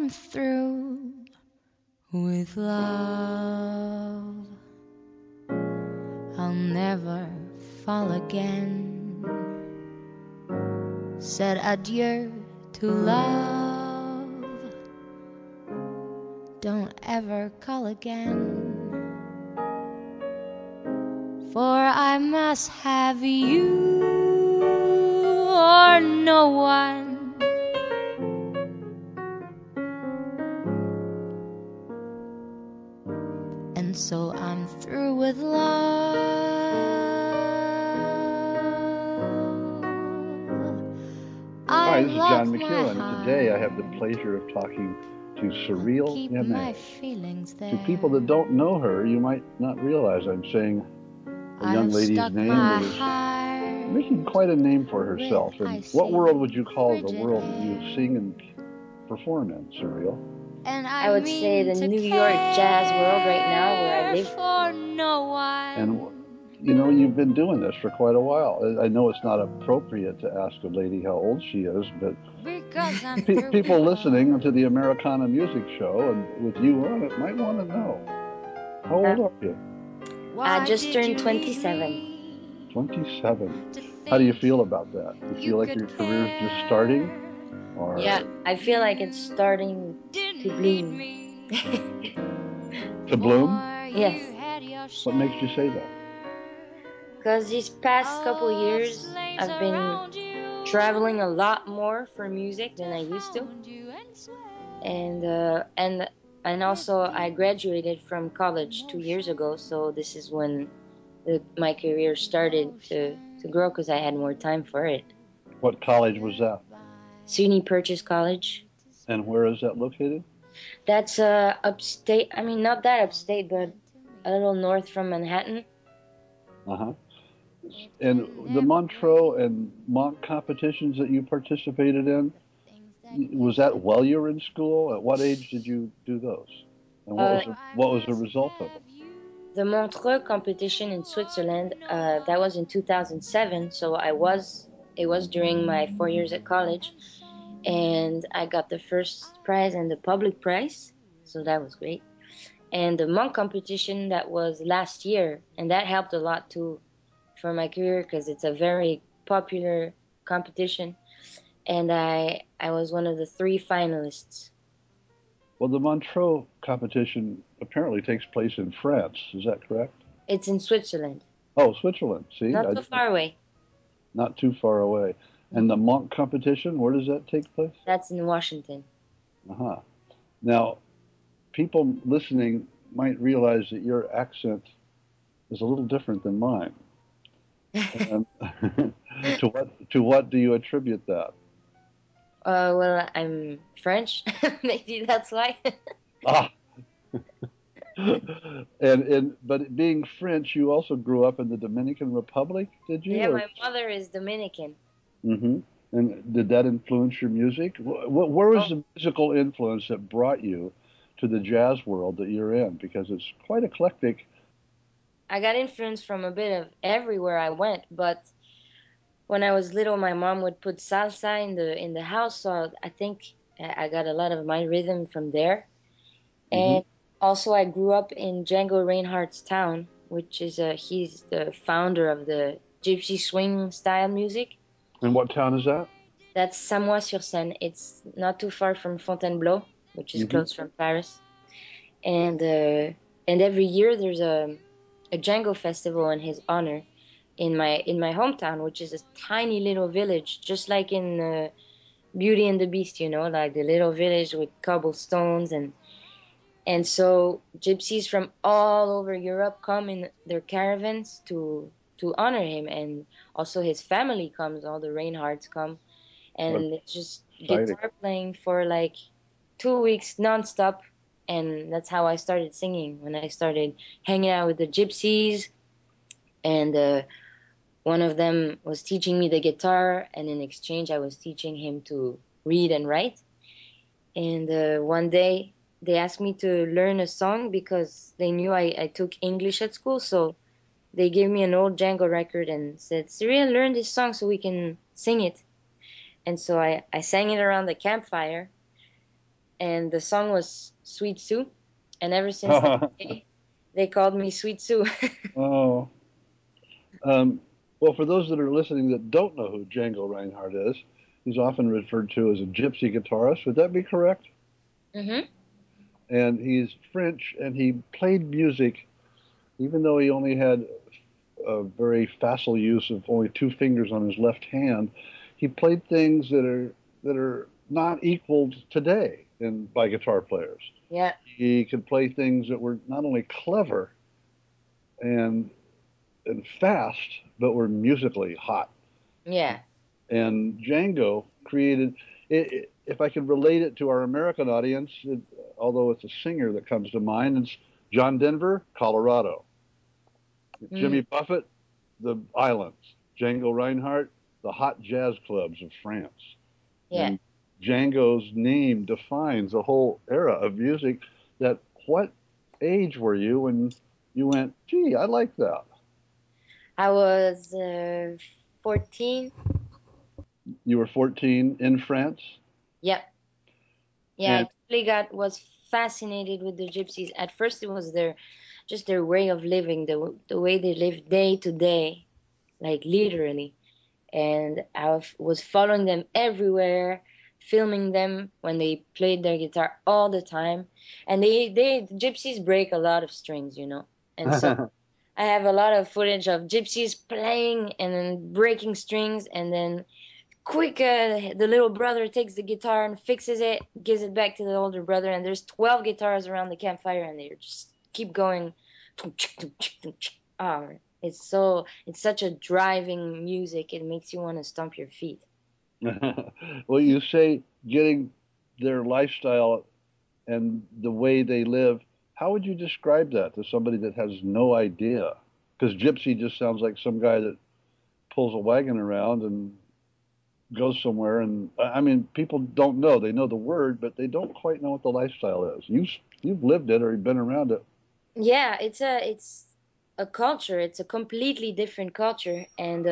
I'm through with love, I'll never fall again. Said adieu to love, don't ever call again. For I must have you or no one. And so I'm through with love. Hi, this is John McEuen. Today I have the pleasure of talking to Cyrille Aimee. To people that don't know her, you might not realize I'm saying a young lady's name that is making quite a name for herself. And what world would you call the world that you sing and perform in, Cyrille? I would say the New York jazz world right now, where I live. And, you know, you've been doing this for quite a while. I know it's not appropriate to ask a lady how old she is, but people listening to the Americana Music Show and with you on it might want to know. How old are you? I just turned 27. 27. How do you feel about that? Do you feel like your career's just starting? Or... Yeah, I feel like it's starting to bloom. To bloom? Yes. What makes you say that? Because these past couple years, I've been traveling a lot more for music than I used to. And also I graduated from college 2 years ago, so this is when my career started to grow because I had more time for it. What college was that? SUNY Purchase College. And where is that located? That's upstate. I mean, not that upstate, but a little north from Manhattan. Uh-huh. And the Montreux and Monk competitions that you participated in, was that while you were in school? At what age did you do those? And what was the result of it? The Montreux competition in Switzerland, that was in 2007. So it was during my 4 years at college, and I got the first prize and the public prize, so that was great. And the Monk competition, that was last year, and that helped a lot too for my career because it's a very popular competition, and I was one of the 3 finalists. Well, the Montreux competition apparently takes place in France. Is that correct? It's in Switzerland. Oh, Switzerland. See? Not too far away. Not too far away. And the Monk competition, where does that take place? That's in Washington. Uh-huh. Now, people listening might realize that your accent is a little different than mine. And to what do you attribute that? Well, I'm French. Maybe that's why. But being French, you also grew up in the Dominican Republic, did you? Yeah, my mother is Dominican. Mm-hmm. And did that influence your music? Where was the musical influence that brought you to the jazz world that you're in? Because it's quite eclectic. I got influence from a bit of everywhere I went, but when I was little, my mom would put salsa in the house, so I think I got a lot of my rhythm from there. Mm-hmm. And also, I grew up in Django Reinhardt's town, which is he's the founder of the gypsy swing style music. And what town is that? That's Samois-sur-Seine. It's not too far from Fontainebleau, which is close from Paris. And every year there's a Django festival in his honor in my hometown, which is a tiny little village, just like in Beauty and the Beast, you know, like the little village with cobblestones and so gypsies from all over Europe come in their caravans to honor him, and also his family comes, all the Reinhardts come, and it's just guitar playing for like 2 weeks nonstop, and that's how I started singing, when I started hanging out with the gypsies, and one of them was teaching me the guitar, and in exchange I was teaching him to read and write. And one day they asked me to learn a song because they knew I took English at school, so they gave me an old Django record and said, "Cyrille, learn this song so we can sing it." And so I sang it around the campfire. and the song was Sweet Sue, and ever since that day, they called me Sweet Sue. Oh. Well, for those that are listening that don't know who Django Reinhardt is, he's often referred to as a gypsy guitarist. Would that be correct? Mm-hmm. And he's French, and he played music, even though he only had a very facile use of only two fingers on his left hand. He played things that are not equaled today by guitar players. Yeah. He could play things that were not only clever and fast, but were musically hot. Yeah. And Django created it. If I could relate it to our American audience, although it's a singer that comes to mind, it's John Denver, Colorado. Jimmy Buffett, the islands. Django Reinhardt, the hot jazz clubs of France. Yeah. And Django's name defines a whole era of music. What age were you when you went, gee, I like that? I was 14. You were 14 in France? Yeah. Yeah, And I totally was fascinated with the gypsies. At first, it was their way of living, the way they live day to day, like literally. And was following them everywhere, filming them when they played their guitar all the time. And the gypsies break a lot of strings, you know. And so I have a lot of footage of gypsies playing and then breaking strings, and then the little brother takes the guitar and fixes it, gives it back to the older brother, and there's 12 guitars around the campfire, and they just keep going. Oh, it's such a driving music. It makes you want to stomp your feet. Well, you say getting their lifestyle and the way they live. How would you describe that to somebody that has no idea? Because gypsy just sounds like some guy that pulls a wagon around and goes somewhere. And I mean, people don't know. They know the word, but they don't quite know what the lifestyle is. You've lived it or you've been around it. Yeah, it's a culture. It's a completely different culture, and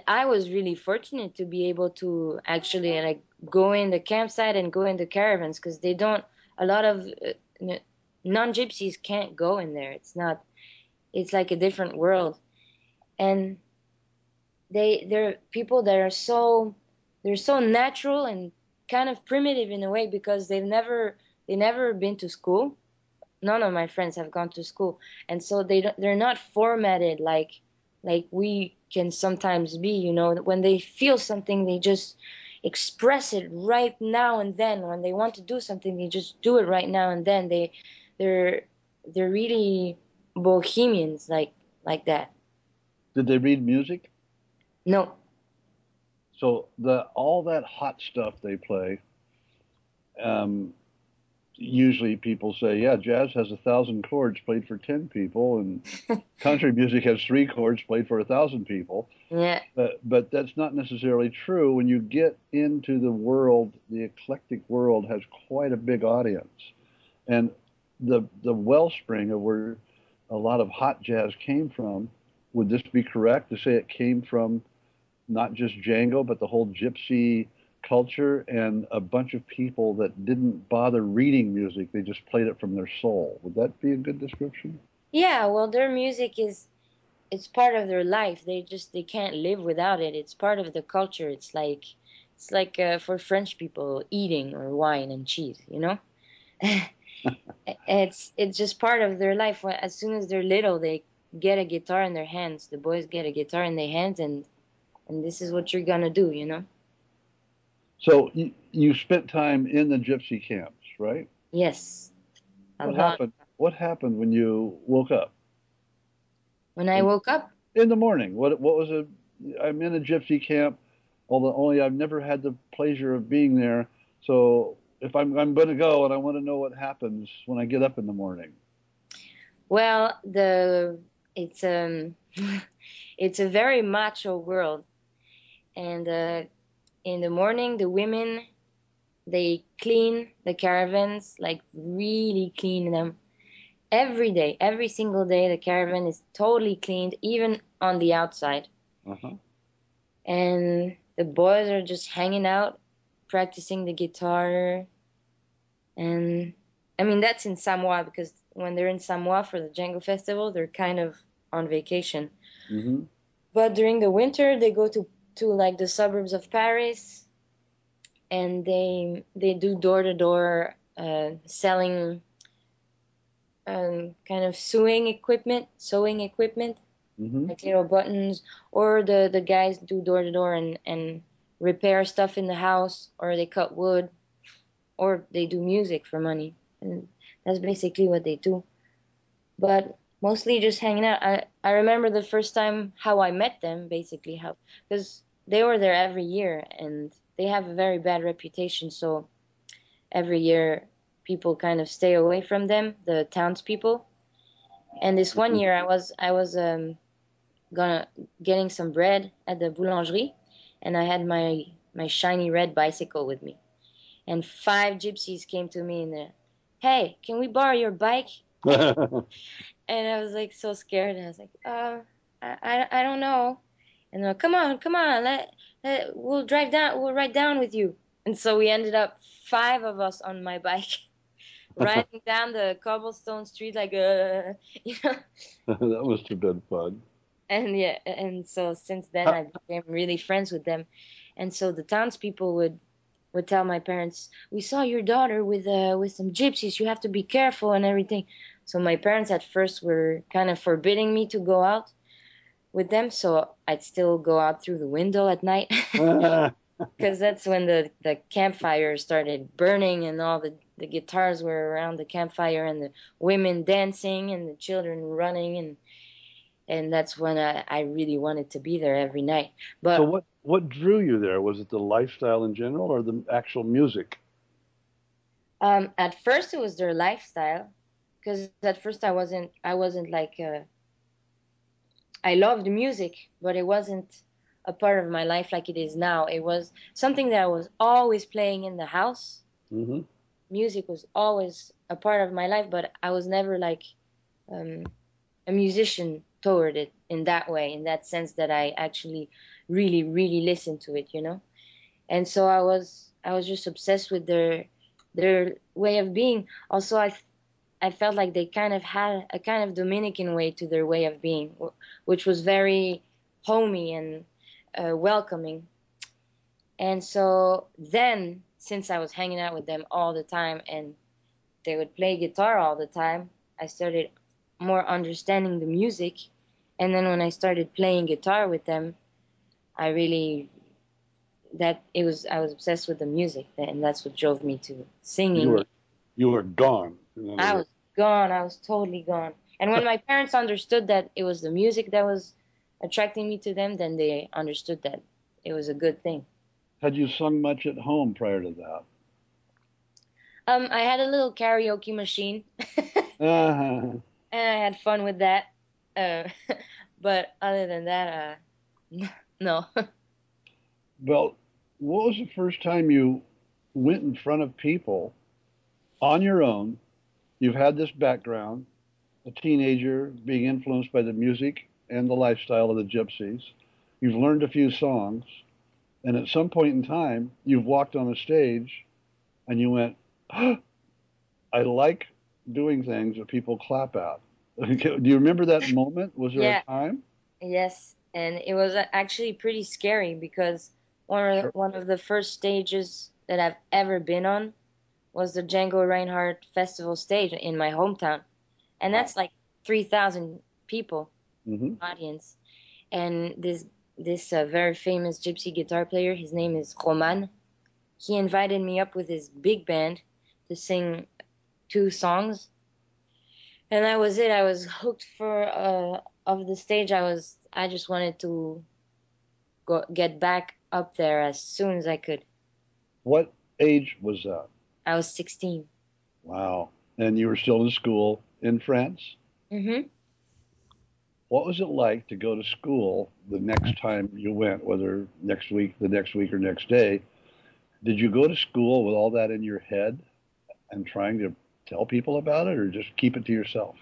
I was really fortunate to be able to actually like go in the campsite and go in the caravans, because they don't. A lot of non-gypsies can't go in there. It's like a different world, and they're people that are they're so natural and kind of primitive in a way, because they never been to school. None of my friends have gone to school, and so they're not formatted like we can sometimes be. You know, when they feel something, they just express it right now and then. When they want to do something, they just do it right now and then. They're really bohemians like that. Did they read music? No. So all that hot stuff they play, usually people say, yeah, jazz has 1,000 chords played for 10 people, and country music has 3 chords played for 1,000 people. Yeah. But that's not necessarily true. When you get into the world, the eclectic world has quite a big audience. And the wellspring of where a lot of hot jazz came from, would this be correct to say it came from not just Django, but the whole gypsy culture and a bunch of people that didn't bother reading music? They just played it from their soul. Would that be a good description? Yeah, well, their music it's part of their life. They can't live without it. It's part of the culture. It's like for French people, eating or wine and cheese, you know? It's just part of their life. As soon as they're little, they get a guitar in their hands. The boys get a guitar in their hands, and this is what you're gonna do, you know? So you spent time in the gypsy camps, right? Yes, a What lot. happened? What happened when you woke up When I woke up, in the morning? What was it? I'm in a gypsy camp, although only I've never had the pleasure of being there. So if I'm going to go, and I want to know what happens when I get up in the morning. well, it's it's a very macho world, and in the morning, the women, they clean the caravans, like really clean them every day. Every single day, the caravan is totally cleaned, even on the outside. Uh-huh. And the boys are just hanging out, practicing the guitar, And I mean, that's in Samoa, because when they're in Samoa for the Django Festival, they're kind of on vacation. Mm-hmm. But during the winter, they go to like the suburbs of Paris, and they do door to door selling kind of sewing equipment, Mm-hmm. like little buttons, or the guys do door to door and repair stuff in the house, or they cut wood, or they do music for money, and that's basically what they do. But mostly just hanging out. I remember the first time how I met them, basically how, because they were there every year and they have a very bad reputation, so every year people kind of stay away from them, the townspeople. And this one year I was gonna getting some bread at the boulangerie, and I had my shiny red bicycle with me. And five gypsies came to me and hey, can we borrow your bike? And I was like so scared. And I was like, I don't know. And they're like, come on, we'll drive down, we'll ride down with you. And so we ended up five of us on my bike, riding down the cobblestone street like, you know. That must have been fun. And yeah, and so since then I became really friends with them. And so the townspeople would tell my parents, we saw your daughter with some gypsies. You have to be careful and everything. So my parents at first were kind of forbidding me to go out with them. So I'd still go out through the window at night, because that's when the campfire started burning and all the guitars were around the campfire and the women dancing and the children running, and that's when I really wanted to be there every night. But so what drew you there? Was it the lifestyle in general or the actual music? at first it was their lifestyle, because at first I wasn't like I loved music, but it wasn't a part of my life like it is now. It was something that I was always playing in the house. Mm-hmm. Music was always a part of my life, but I was never like um, a musician toward it in that way, in that sense that I actually really, really listened to it. And so I was just obsessed with their way of being. Also, I felt like they kind of had a kind of Dominican way to their way of being, which was very homey and welcoming. And so then, since I was hanging out with them all the time and they would play guitar all the time, I started more understanding the music. And then when I started playing guitar with them, I really I was obsessed with the music, and that's what drove me to singing. You were gone. I was gone. I was totally gone. And when my parents understood that it was the music that was attracting me to them, then they understood that it was a good thing. Had you sung much at home prior to that? I had a little karaoke machine, Uh-huh. and I had fun with that. Uh, but other than that, no. Well, what was the first time you went in front of people on your own? You've had this background, a teenager being influenced by the music and the lifestyle of the gypsies. You've learned a few songs, and at some point in time, you've walked on a stage and you went, oh, I like doing things that people clap at. Do you remember that moment? Was there Yeah. a time? Yes, and it was actually pretty scary, because Sure. one of the first stages that I've ever been on was the Django Reinhardt Festival stage in my hometown, and that's like 3,000 people Mm-hmm. audience. And this very famous gypsy guitar player, his name is Roman. He invited me up with his big band to sing 2 songs, and that was it. I was hooked for of the stage. I just wanted to get back up there as soon as I could. What age was that? I was 16. Wow. And you were still in school in France? Mm-hmm. What was it like to go to school the next time you went, whether next week, the next week, or next day? Did you go to school with all that in your head and trying to tell people about it or just keep it to yourself?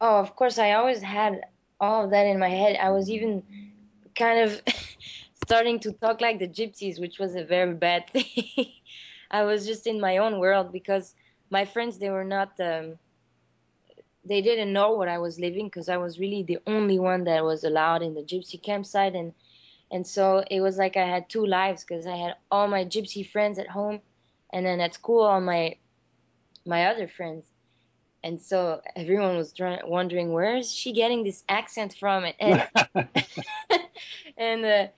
Oh, of course, I always had all of that in my head. I was even kind of starting to talk like the gypsies, which was a very bad thing. I was just in my own world, because my friends, they were not, they didn't know what I was living because I was really the only one that was allowed in the gypsy campsite. And so it was like I had two lives because I had all my gypsy friends at home, and then at school, all my other friends. And so everyone was wondering, where is she getting this accent from? And I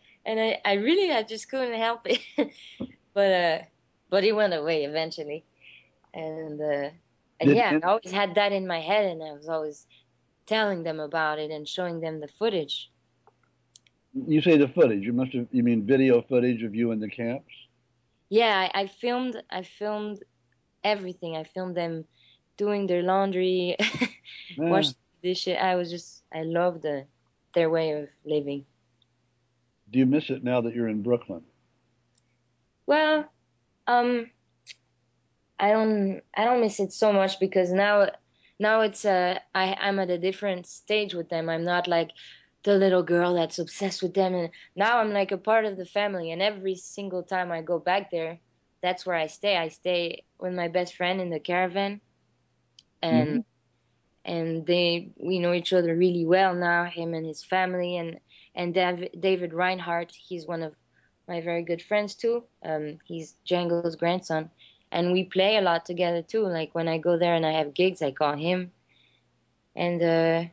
really, I just couldn't help it. But it went away eventually. And yeah, I always had that in my head, and I was always telling them about it and showing them the footage. You say the footage. You mean video footage of you in the camps? Yeah, I filmed everything. I filmed them doing their laundry, washing dishes. I loved their way of living. Do you miss it now that you're in Brooklyn? Well, I don't miss it so much because now it's I'm at a different stage with them. I'm not like the little girl that's obsessed with them, and now I'm like a part of the family, and every single time I go back there, that's where I stay. I stay with my best friend in the caravan, and we know each other really well now, him and his family, and David Reinhardt, he's one of my very good friends too. He's Django's grandson, and we play a lot together too. Like when I go there and I have gigs, I call him. And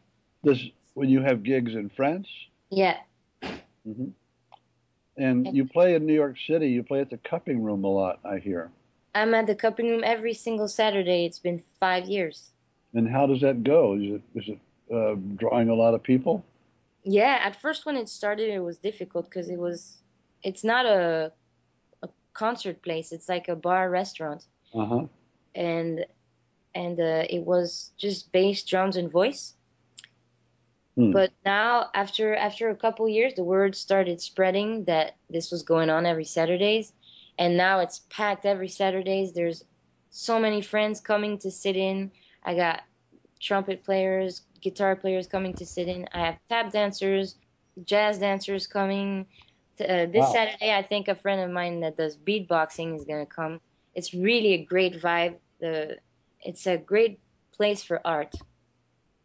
when you have gigs in France? Yeah. Mm-hmm. And you play in New York City. You play at the Cupping Room a lot, I hear. I'm at the Cupping Room every single Saturday. It's been 5 years. And how does that go? Is it drawing a lot of people? Yeah, at first when it started, it was difficult because it's not a concert place. It's like a bar restaurant. Uh-huh. And it was just bass, drums, and voice. But now, after a couple years, the word started spreading that this was going on every Saturdays, and now it's packed every Saturdays. There's so many friends coming to sit in. I got trumpet players, guitar players coming to sit in. I have tap dancers, jazz dancers coming. This Saturday, I think a friend of mine that does beatboxing is going to come. It's really a great vibe. It's a great place for art.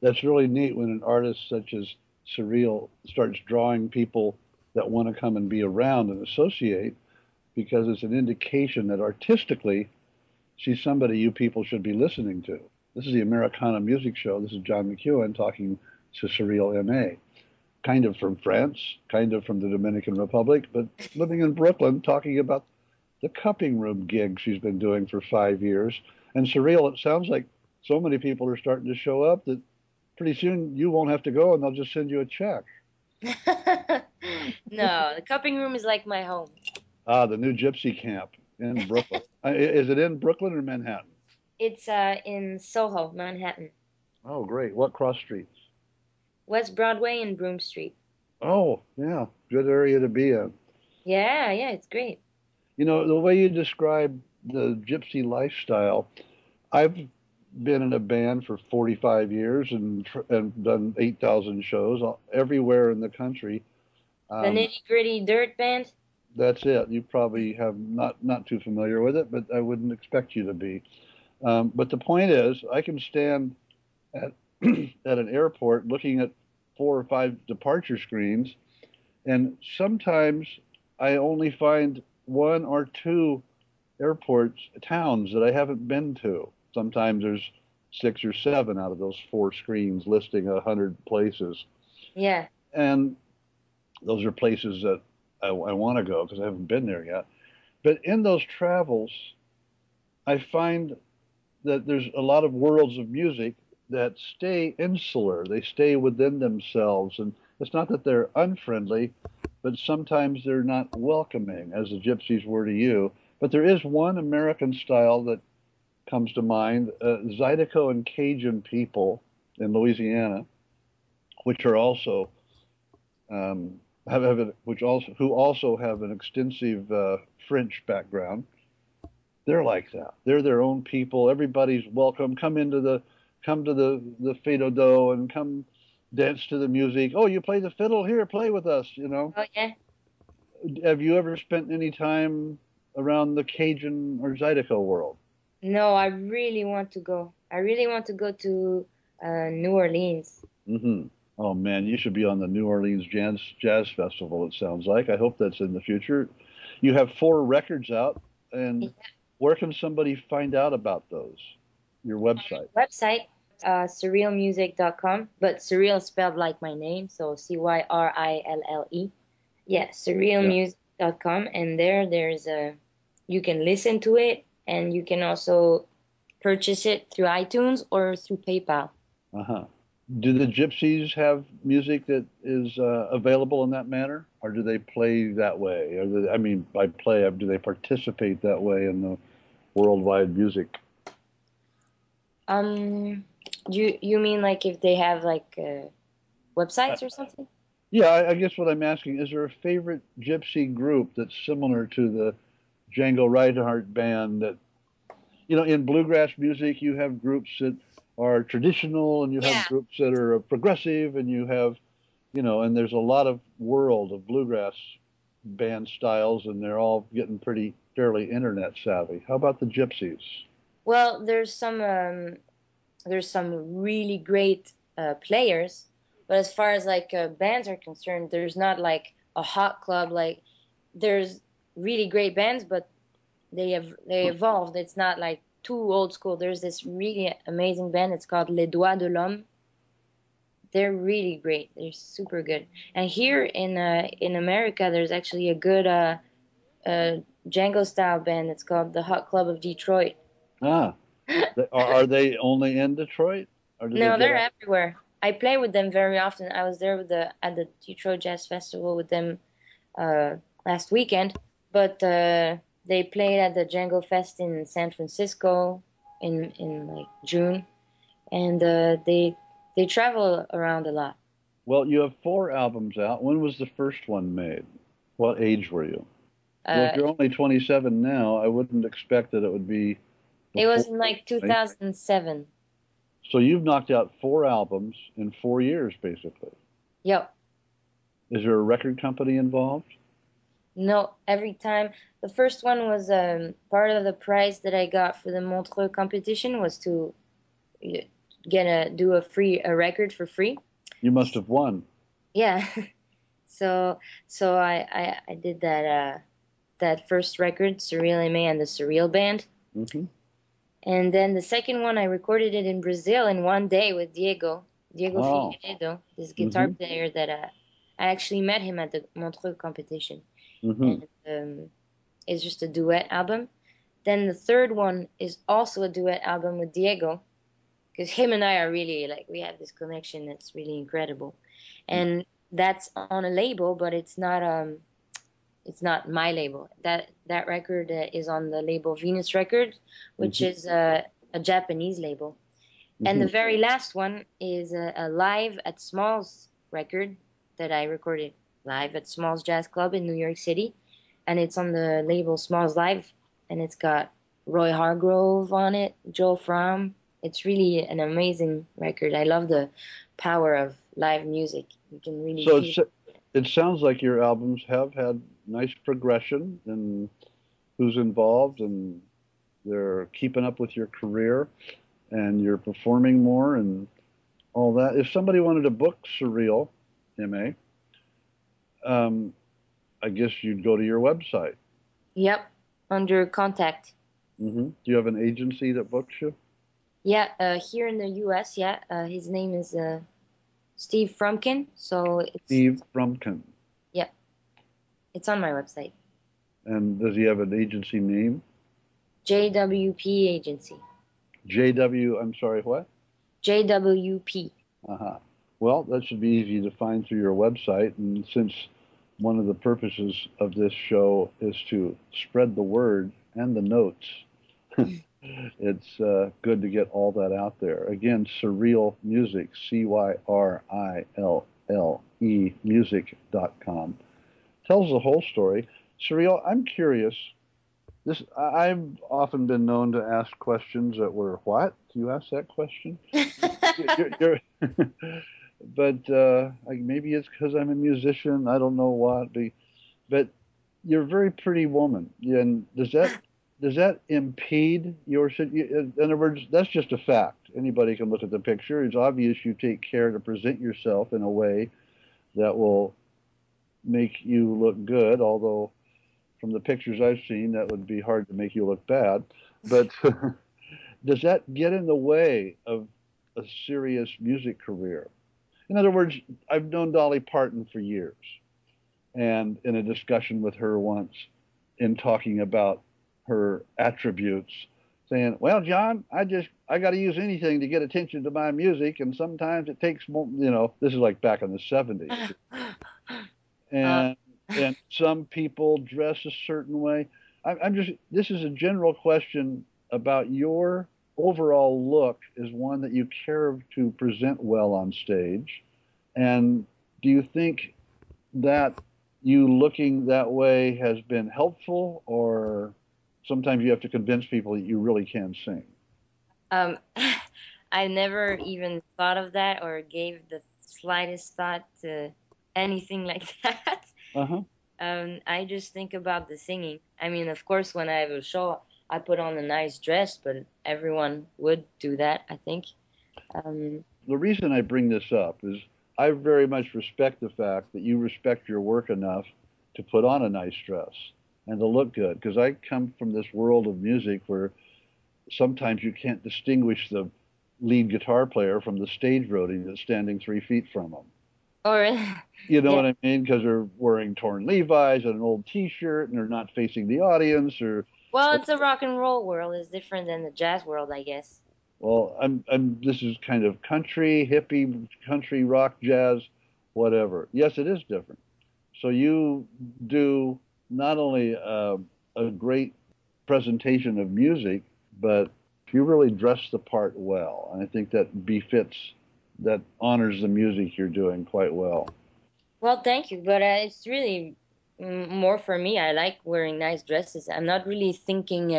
That's really neat when an artist such as Cyrille starts drawing people that want to come and be around and associate, because it's an indication that artistically she's somebody you people should be listening to. This is the Americana Music Show. This is John McEuen talking to Cyrille Aimee, kind of from France, kind of from the Dominican Republic, but living in Brooklyn, talking about the Cupping Room gig she's been doing for 5 years. And Cyrille, it sounds like so many people are starting to show up that pretty soon you won't have to go and they'll just send you a check. No, the Cupping Room is like my home. The new gypsy camp in Brooklyn. Is it in Brooklyn or Manhattan? It's in Soho, Manhattan. Oh, great. What cross streets? West Broadway and Broome Street. Oh, yeah. Good area to be in. Yeah, it's great. You know, the way you describe the gypsy lifestyle, I've been in a band for 45 years and done 8,000 shows everywhere in the country. The Nitty Gritty Dirt Band? That's it. You probably have not too familiar with it, but I wouldn't expect you to be. But the point is, I can stand at at an airport looking at 4 or 5 departure screens, and sometimes I only find 1 or 2 towns that I haven't been to. Sometimes there's 6 or 7 out of those 4 screens listing 100 places. Yeah. And those are places that I want to go because I haven't been there yet. But in those travels, I find that there's a lot of worlds of music that stay insular. They stay within themselves. And it's not that they're unfriendly, but sometimes they're not welcoming, as the gypsies were to you. But there is one American style that comes to mind, Zydeco and Cajun people in Louisiana, which are also who also have an extensive French background. They're like that. They're their own people. Everybody's welcome. Come to the Fado Do and come dance to the music. Oh, you play the fiddle? Here, play with us. You know. Oh yeah. Have you ever spent any time around the Cajun or Zydeco world? No, I really want to go. I really want to go to New Orleans. Hmm. Oh man, you should be on the New Orleans Jazz Festival, it sounds like. I hope that's in the future. You have 4 records out, and where can somebody find out about those? Your website. Website, cyrilemusic.com, but Cyrille spelled like my name, so Cyrille. Yeah, Yeah. cyrilemusic.com, and there's you can listen to it, and you can also purchase it through iTunes or through PayPal. Uh-huh. Do the Gypsies have music that is available in that manner, or do they play that way? Or I mean, by play, do they participate that way in the worldwide music? Um, you mean like if they have like Uh, websites or something? yeah, I guess what I'm asking is there a favorite Gypsy group that's similar to the Django Reinhardt band that in bluegrass music, you have groups that are traditional and you have Yeah. groups that are progressive and you have, and there's a lot of world of bluegrass band styles and they're all getting pretty fairly internet savvy. How about the Gypsies? Well, there's some really great players, but as far as like bands are concerned, there's not like a hot club. Like there's really great bands, but they evolved. It's not like too old school. There's this really amazing band. It's called Les Doigts de l'Homme. They're really great. They're super good. And here in America, there's actually a good Django style band. It's called the Hot Club of Detroit. Ah, are they only in Detroit or do they No, get they're out? everywhere. I play with them very often. I was there at the Detroit Jazz Festival with them last weekend, but they played at the Django Fest in San Francisco in like June, and they travel around a lot. Well, you have 4 albums out. When was the first one made? What age were you? Well, if Uh, you're only 27 now, I wouldn't expect that it would be it before. was in like Right? 2007. So you've knocked out 4 albums in 4 years, basically. Yep. Is there a record company involved? No, every time. The first one was part of the prize that I got for the Montreux competition was to do a record for free. You must have won. Yeah. So I did that first record, Cyrille Aimee and the Cyrille Band. Hmm. And then the second one, I recorded it in Brazil in one day with Diego Oh. Figueiredo, this guitar Hmm. player that I actually met him at the Montreux competition. Hmm. And it's just a duet album. Then the third one is also a duet album with Diego, because him and I are really like we have this connection that's really incredible, and that's on a label, but it's not my label. That record is on the label Venus Records, which Hmm. is a Japanese label. And Hmm. the very last one is a live at Smalls record that I recorded live at Smalls Jazz Club in New York City, and it's on the label Smalls Live, and it's got Roy Hargrove on it, Joe Fromm. It's really an amazing record. I love the power of live music. You can really So feel. it sounds like your albums have had nice progression and who's involved and they're keeping up with your career and you're performing more and all that. If somebody wanted to book Cyrille Aimee, um, I guess you'd go to your website. Yep, under contact. Do you have an agency that books you? Yeah, here in the U.S. Yeah, his name is Steve Frumkin. So Steve Frumkin. yeah, it's on my website. And does he have an agency name? JWP Agency. JW, I'm sorry, what? JWP. Uh-huh. Well, that should be easy to find through your website. And since one of the purposes of this show is to spread the word and the notes, it's good to get all that out there. Again, Cyrille Music, Cyrille music.com. Tells the whole story. Cyrille, I'm curious. I've often been known to ask questions that were, what? You asked that question? You're, but maybe it's because I'm a musician. I don't know what. But you're a very pretty woman. And does that does that impede your, in other words, that's just a fact. Anybody can look at the picture. It's obvious you take care to present yourself in a way that will make you look good, although from the pictures I've seen, that would be hard to make you look bad. But does that get in the way of a serious music career? In other words, I've known Dolly Parton for years, and in a discussion with her once, in talking about her attributes, saying, "Well, John, I got to use anything to get attention to my music, and sometimes it takes more." This is like back in the '70s, and and some people dress a certain way. I'm just, this is a general question about your overall look is one that you care to present well on stage. And do you think that you looking that way has been helpful, or sometimes you have to convince people that you really can sing? Um, I never even thought of that or gave the slightest thought to anything like that. Uh-huh. I just think about the singing. I mean, of course, when I have a show, I put on a nice dress, but everyone would do that, I think. The reason I bring this up is I very much respect the fact that you respect your work enough to put on a nice dress and to look good, because I come from this world of music where sometimes you can't distinguish the lead guitar player from the stage roadie that's standing 3 feet from them. Or You know yeah. what I mean? Because they're wearing torn Levi's and an old T-shirt, and they're not facing the audience. Well, it's a rock and roll world. It's different than the jazz world, I guess. Well, this is kind of country, hippie, country, rock, jazz, whatever. Yes, it is different. So you do not only a great presentation of music, but you really dress the part well. And I think that befits, that honors the music you're doing quite well. Well, thank you, but it's really more for me. I like wearing nice dresses. I'm not really thinking,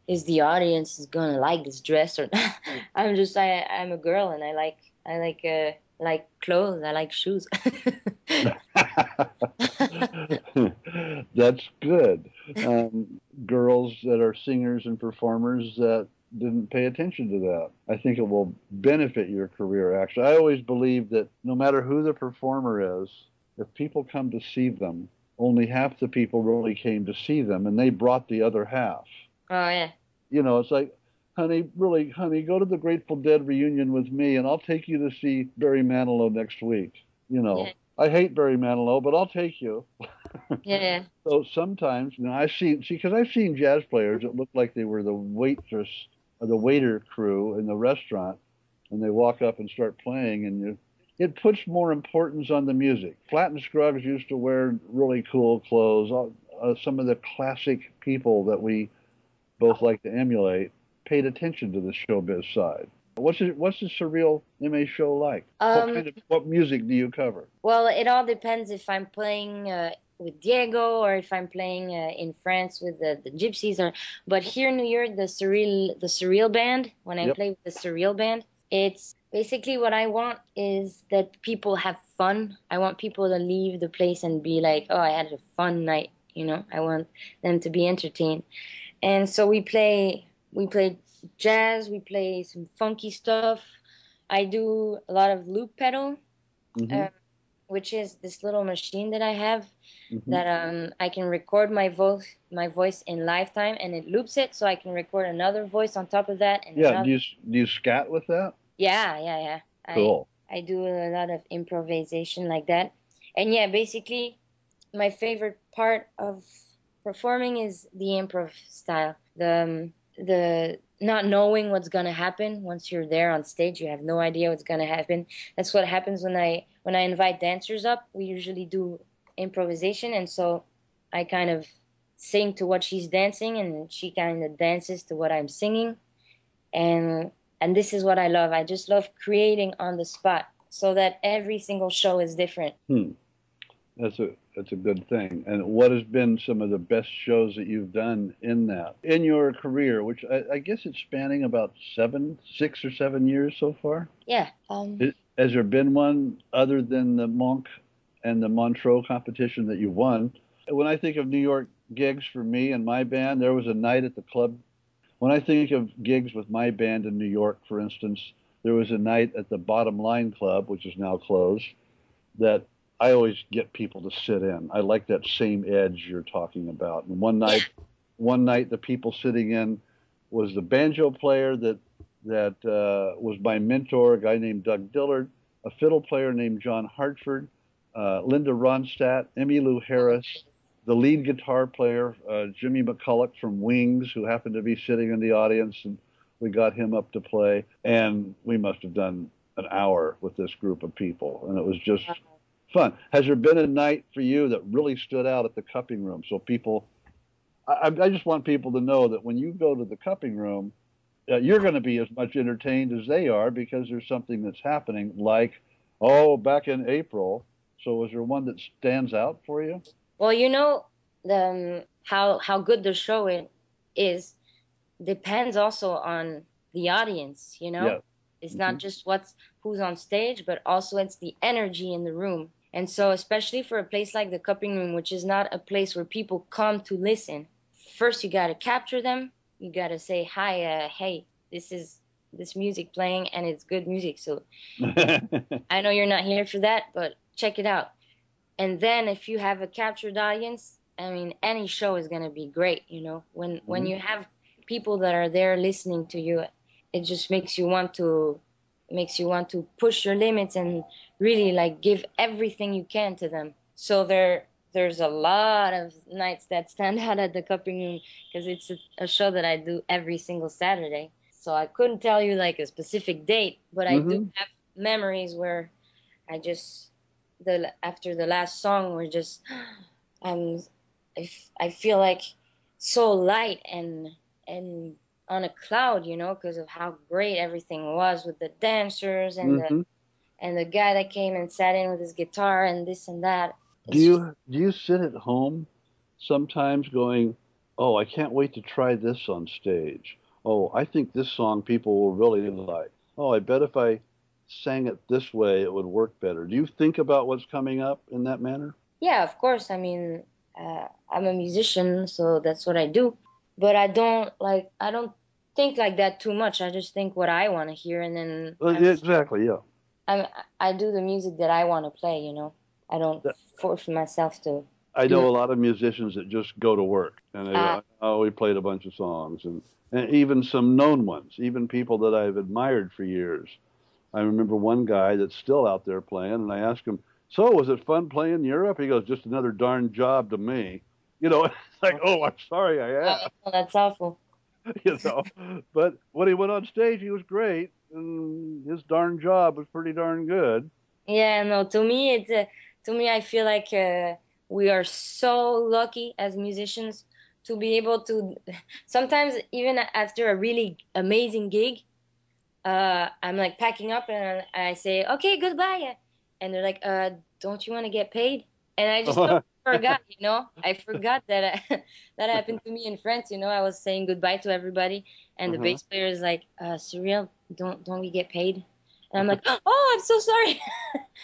is the audience is gonna like this dress or not. I'm a girl and I like clothes. I like shoes. That's good. Girls that are singers and performers that didn't pay attention to that. I think it will benefit your career, actually. I always believe that no matter who the performer is, if people come to see them, only half the people really came to see them, and they brought the other half. Oh yeah. It's like, honey, really, honey, go to the Grateful Dead reunion with me, and I'll take you to see Barry Manilow next week. Yeah. I hate Barry Manilow, but I'll take you. Yeah. So sometimes, because I've seen jazz players that look like they were the waitress or the waiter crew in the restaurant, and they walk up and start playing, and it puts more importance on the music. Flat and Scruggs used to wear really cool clothes. Some of the classic people that we both like to emulate paid attention to the showbiz side. What's the Cyrille Aimee show like? What music do you cover? Well, it all depends if I'm playing with Diego or if I'm playing in France with the Gypsies. But here in New York, the Cyrille band. When I play with the Cyrille band, it's basically what I want is that people have fun. I want people to leave the place and be like, "Oh, I had a fun night." I want them to be entertained. And so we play jazz, we play some funky stuff. I do a lot of loop pedal, which is this little machine that I have that I can record my voice in lifetime, and it loops it, so I can record another voice on top of that. And yeah, do you scat with that? Yeah. Cool. I do a lot of improvisation like that, and yeah, basically, my favorite part of performing is the improv style. The not knowing what's gonna happen once you're there on stage. You have no idea what's gonna happen. That's what happens when I invite dancers up. We usually do improvisation, and so I kind of sing to what she's dancing, and she kind of dances to what I'm singing, and this is what I love. I just love creating on the spot, so that every single show is different. That's a good thing. And what has been some of the best shows that you've done in your career, which I guess it's spanning about 6 or 7 years so far? Yeah. Has there been one other than the Monk and the Montreux competition that you won? When I think of New York gigs for me and my band. There was a night at the club. When I think of gigs with my band in New York, for instance, there was a night at the Bottom Line Club, which is now closed, that I always get people to sit in. I like that same edge you're talking about. And one night the people sitting in was the banjo player that was my mentor, a guy named Doug Dillard, a fiddle player named John Hartford, Linda Ronstadt, Emmylou Harris, the lead guitar player, Jimmy McCulloch from Wings, who happened to be sitting in the audience, and we got him up to play. And we must have done an hour with this group of people, and it was just fun. Has there been a night for you that really stood out at the cupping room? So people, I just want people to know that when you go to the cupping room, you're going to be as much entertained as they are, because there's something that's happening, like, oh, back in April. So was there one that stands out for you? Well, how good the show is depends also on the audience. Yeah. It's not just who's on stage, but also it's the energy in the room. And so, especially for a place like the cupping room, which is not a place where people come to listen, first you got to capture them. You got to say, hi, hey, this is this music playing, and it's good music. So I know you're not here for that, but check it out. And then if you have a captured audience, I mean, any show is going to be great. When you have people that are there listening to you, it just makes you want to push your limits and really like give everything you can to them. So there's a lot of nights that stand out at the cupping room, because it's a show that I do every single Saturday. So I couldn't tell you like a specific date, but I do have memories where after the last we're just I feel like so light and on a cloud, because of how great everything was with the dancers and the guy that came and sat in with his guitar and this and that. Do you sit at home sometimes going, oh, I can't wait to try this on stage. Oh, I think this song people will really like. Oh, I bet if I sang it this way, it would work better. Do you think about what's coming up in that manner? Yeah, of course. I mean, I'm a musician, so that's what I do. But I don't think like that too much. I just think what I want to hear, and then exactly, yeah. I do the music that I want to play. I don't force myself to. I know a lot of musicians that just go to work, and they go, oh, we played a bunch of songs, and even some known ones, even people that I've admired for years. I remember one guy that's still out there playing, and I asked him, so was it fun playing Europe? He goes, just another darn job to me. It's like, oh, I'm sorry I asked. Oh, that's awful. But when he went on stage, he was great, and his darn job was pretty darn good. Yeah, no, to me, I feel like we are so lucky as musicians to be able to, sometimes even after a really amazing gig, I'm like packing up and I say, okay, goodbye. And they're like, don't you want to get paid? And I just forgot, I forgot that that happened to me in France. I was saying goodbye to everybody, and the bass player is like, Cyrille, don't we get paid? And I'm like, oh, I'm so sorry.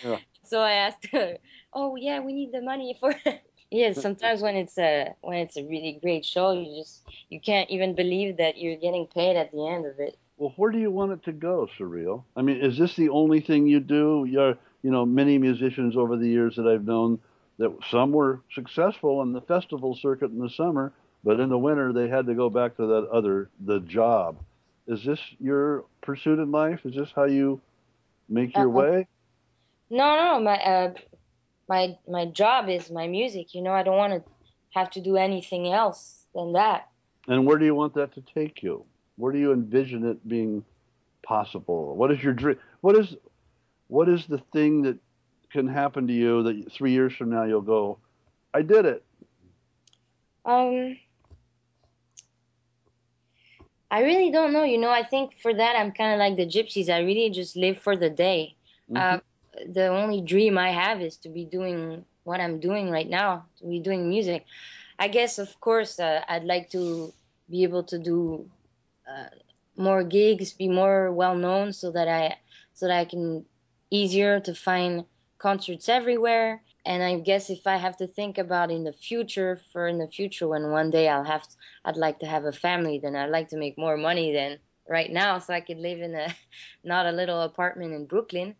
Yeah. So I asked her, oh yeah, we need the money for. Yeah, sometimes when it's a really great show, you can't even believe that you're getting paid at the end of it. Well, where do you want it to go, Cyrille? I mean, is this the only thing you do? Many musicians over the years that I've known, that some were successful in the festival circuit in the summer, but in the winter they had to go back to the job. Is this your pursuit in life? Is this how you make your way? No, my job is my music. I don't want to have to do anything else than that. And where do you want that to take you? Where do you envision it being possible? What is your dream? What is the thing that can happen to you that 3 years from now you'll go, I did it? I really don't know. I think for that I'm kind of like the gypsies. I really just live for the day. The only dream I have is to be doing what I'm doing right now, to be doing music. I guess, of course, I'd like to be able to do more gigs, be more well known, so that I can easier to find concerts everywhere. And I guess if I have to think about in the future when one day I'd like to have a family, then I'd like to make more money than right now so I could live in a not a little apartment in Brooklyn.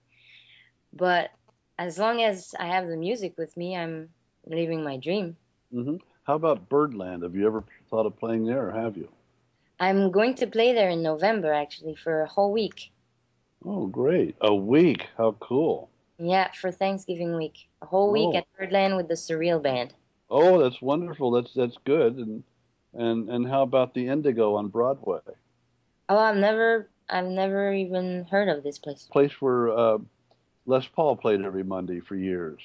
But as long as I have the music with me, I'm living my dream. Mm-hmm. How about Birdland? Have you ever thought of playing there, or have you? I'm going to play there in November, actually, for a whole week. Oh, great. A week. How cool. Yeah, for Thanksgiving week. A whole week Oh, at Birdland with the Cyrille Band. oh, that's wonderful. That's good. And how about the Indigo on Broadway? Oh, I've never even heard of this place. Place where Les Paul played every Monday for years.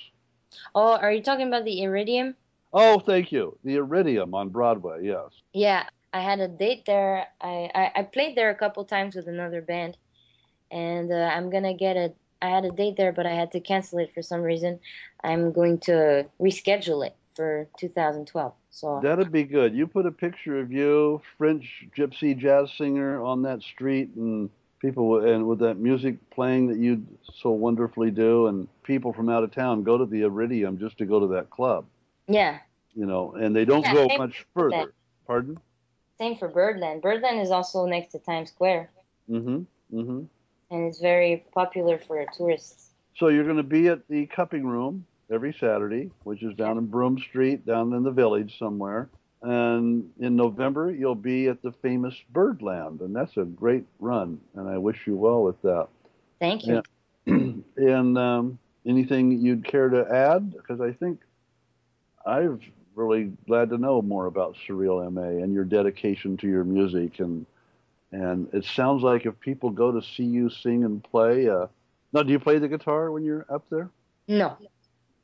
Oh, are you talking about the Iridium? Oh, thank you. The Iridium on Broadway. Yes. Yeah, I had a date there. I played there a couple times with another band, and I had a date there, but I had to cancel it for some reason. I'm going to reschedule it for 2012. So That'd be good. You put a picture of you, French gypsy jazz singer, on that street, and and with that music playing that you so wonderfully do, and people from out of town go to the Iridium just to go to that club, yeah, and they don't yeah. go Same much for Birdland. further. Pardon? Same for Birdland. Birdland is also next to Times Square, Mm-hmm. Mm-hmm. and it's very popular for tourists. So you're going to be at the Cupping Room every Saturday, which is down in Broome Street, down in the village somewhere. And in November, you'll be at the famous Birdland, and that's a great run. And I wish you well with that. Thank you. And anything you'd care to add? Because I think I've really glad to know more about Cyrille Aimee and your dedication to your music. And it sounds like if people go to see you sing and play, now, do you play the guitar when you're up there? No,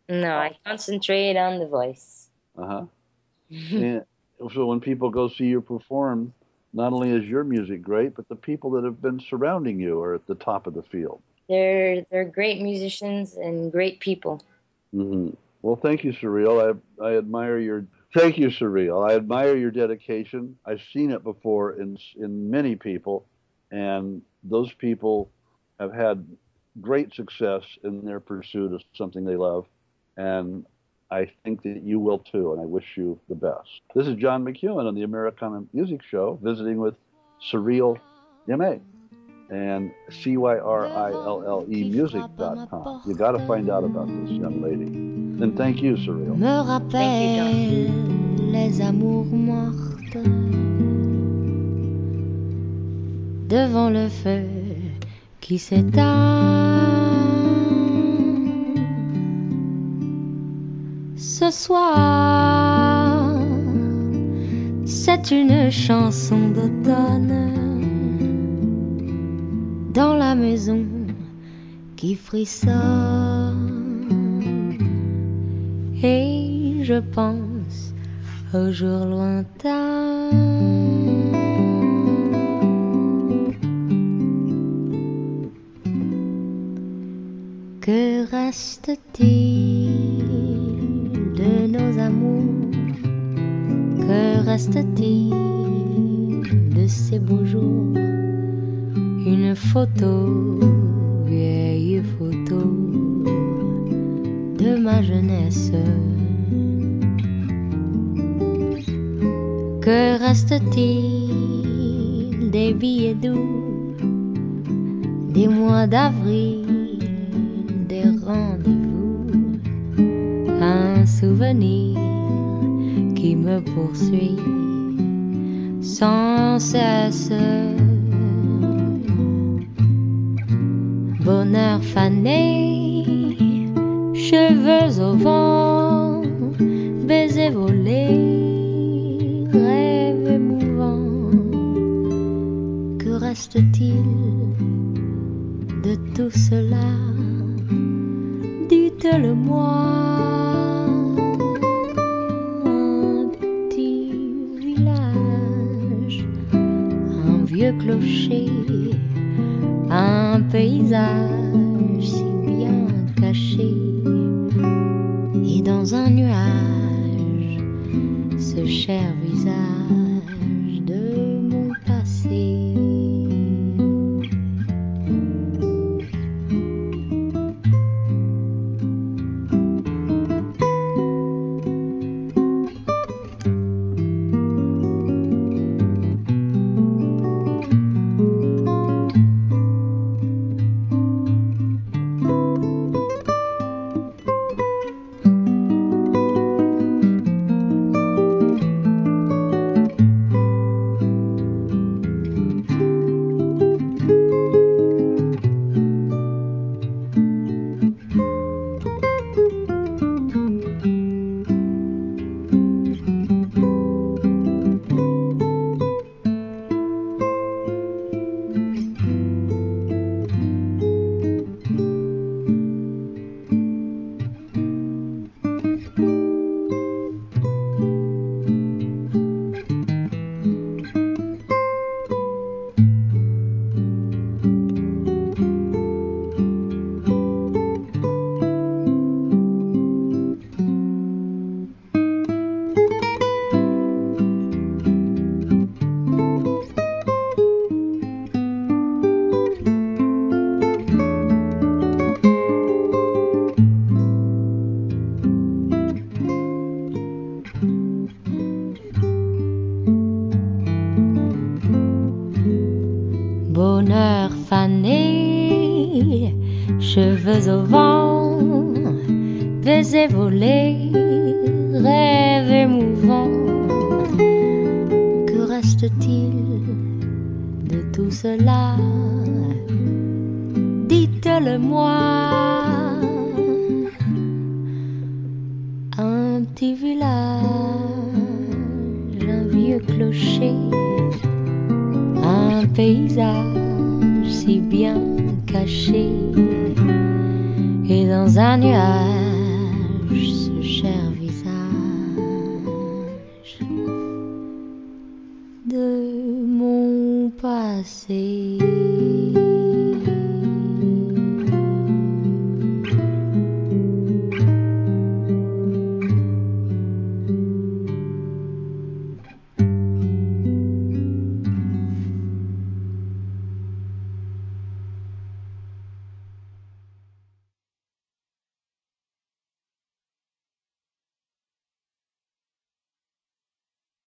no, I concentrate on the voice. Uh-huh. And so when people go see you perform, not only is your music great, but the people that have been surrounding you are at the top of the field. They're great musicians and great people. Mm-hmm. Well, thank you, Cyrille. I admire your. Thank you, Cyrille. I admire your dedication. I've seen it before in many people, and those people have had great success in their pursuit of something they love, and I think that you will too, and I wish you the best. This is John McEuen on the Americana Music Show, visiting with Cyrille Aimee and CYRILLE music.com. You got to find out about this young lady. And thank you, Cyrille. Me rappelle les amours mortes devant le feu qui s'éteint. Ce soir, c'est une chanson d'automne dans la maison qui frissonne. Et je pense aux jours lointains. Que reste-t-il de nos amours? Que reste-t-il de ces beaux jours? Une photo, vieille photo de ma jeunesse. Que reste-t-il des billets doux, des mois d'avril, des rendez-vous? Un souvenir qui me poursuit sans cesse. Bonheur fané, cheveux au vent, baisers volés, rêves émouvants. Que reste-t-il de tout cela? Dites-le-moi. Un petit village, un vieux clocher, un paysage si bien caché, et dans un nuage, ce cher visage de mon passé. bonheur fané, cheveux au vent, baiser volé, rêve émouvant. Que reste-t-il de tout cela? Dites-le-moi. Un petit village, un vieux clocher, un paysage si bien caché, et dans un nuage ce cher visage de mon passé.